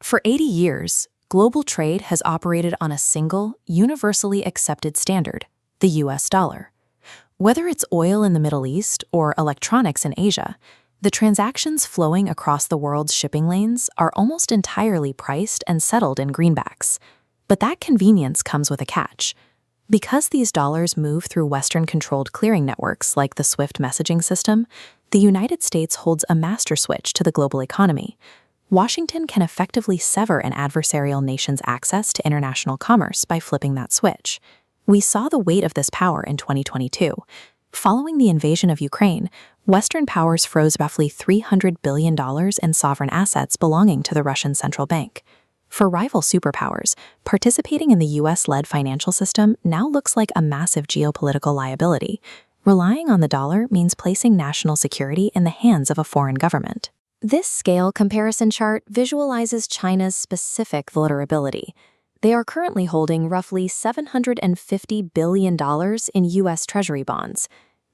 For 80 years, global trade has operated on a single, universally accepted standard, the US dollar. Whether it's oil in the Middle East or electronics in Asia, the transactions flowing across the world's shipping lanes are almost entirely priced and settled in greenbacks. But that convenience comes with a catch. Because these dollars move through Western-controlled clearing networks like the SWIFT messaging system, the United States holds a master switch to the global economy. Washington can effectively sever an adversarial nation's access to international commerce by flipping that switch. We saw the weight of this power in 2022. Following the invasion of Ukraine, Western powers froze roughly $300 billion in sovereign assets belonging to the Russian central bank. For rival superpowers, participating in the US-led financial system now looks like a massive geopolitical liability. Relying on the dollar means placing national security in the hands of a foreign government. This scale comparison chart visualizes China's specific vulnerability. They are currently holding roughly $750 billion in US Treasury bonds.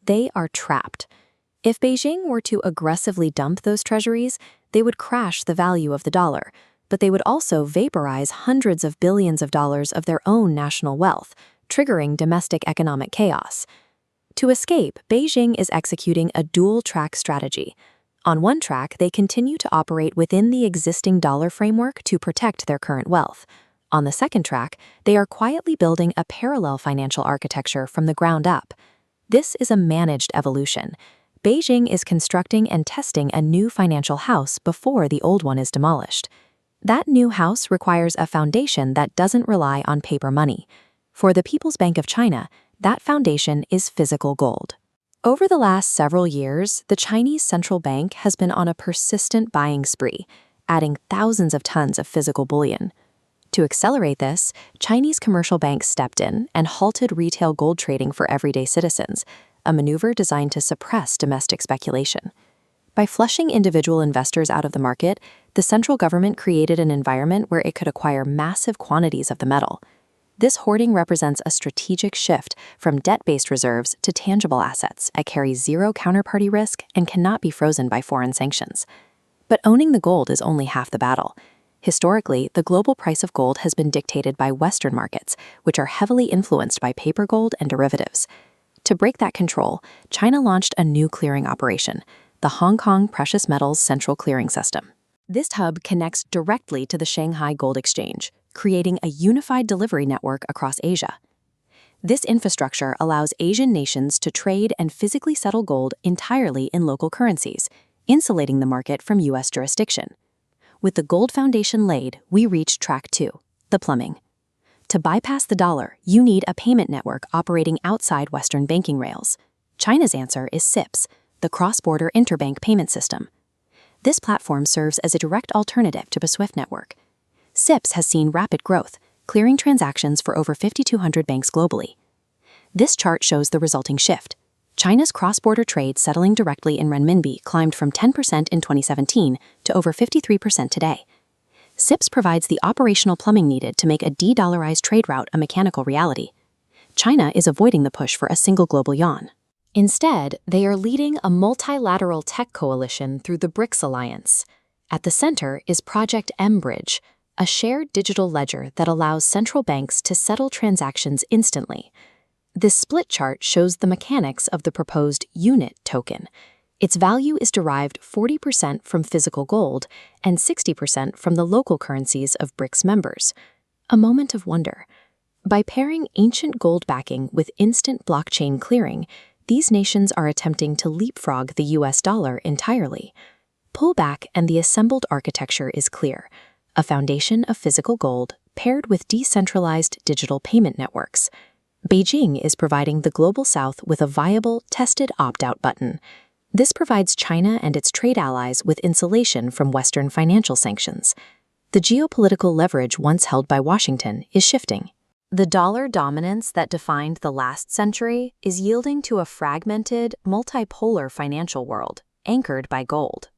They are trapped. If Beijing were to aggressively dump those treasuries, they would crash the value of the dollar, but they would also vaporize hundreds of billions of dollars of their own national wealth, triggering domestic economic chaos. To escape, Beijing is executing a dual-track strategy. On one track, they continue to operate within the existing dollar framework to protect their current wealth. On the second track, they are quietly building a parallel financial architecture from the ground up. This is a managed evolution. Beijing is constructing and testing a new financial house before the old one is demolished. That new house requires a foundation that doesn't rely on paper money. For the People's Bank of China, that foundation is physical gold. Over the last several years, the Chinese central bank has been on a persistent buying spree, adding thousands of tons of physical bullion. To accelerate this, Chinese commercial banks stepped in and halted retail gold trading for everyday citizens, a maneuver designed to suppress domestic speculation. By flushing individual investors out of the market, the central government created an environment where it could acquire massive quantities of the metal. This hoarding represents a strategic shift from debt-based reserves to tangible assets that carry zero counterparty risk and cannot be frozen by foreign sanctions. But owning the gold is only half the battle. Historically, the global price of gold has been dictated by Western markets, which are heavily influenced by paper gold and derivatives. To break that control, China launched a new clearing operation, the Hong Kong Precious Metals Central Clearing System. This hub connects directly to the Shanghai Gold Exchange, creating a unified delivery network across Asia. This infrastructure allows Asian nations to trade and physically settle gold entirely in local currencies, insulating the market from US jurisdiction. With the gold foundation laid, we reach track 2, the plumbing. To bypass the dollar, you need a payment network operating outside Western banking rails. China's answer is CIPS, the cross-border interbank payment system. This platform serves as a direct alternative to the SWIFT network. CIPS has seen rapid growth, clearing transactions for over 5,200 banks globally. This chart shows the resulting shift. China's cross-border trade settling directly in renminbi climbed from 10% in 2017 to over 53% today. CIPS provides the operational plumbing needed to make a de-dollarized trade route a mechanical reality. China is avoiding the push for a single global yuan. Instead, they are leading a multilateral tech coalition through the BRICS alliance. At the center is Project mBridge, a shared digital ledger that allows central banks to settle transactions instantly. This split chart shows the mechanics of the proposed unit token. Its value is derived 40% from physical gold and 60% from the local currencies of BRICS members. A moment of wonder. By pairing ancient gold backing with instant blockchain clearing, these nations are attempting to leapfrog the US dollar entirely. Pull back and the assembled architecture is clear: a foundation of physical gold paired with decentralized digital payment networks. Beijing is providing the Global South with a viable, tested opt-out button. This provides China and its trade allies with insulation from Western financial sanctions. The geopolitical leverage once held by Washington is shifting. The dollar dominance that defined the last century is yielding to a fragmented, multipolar financial world, anchored by gold.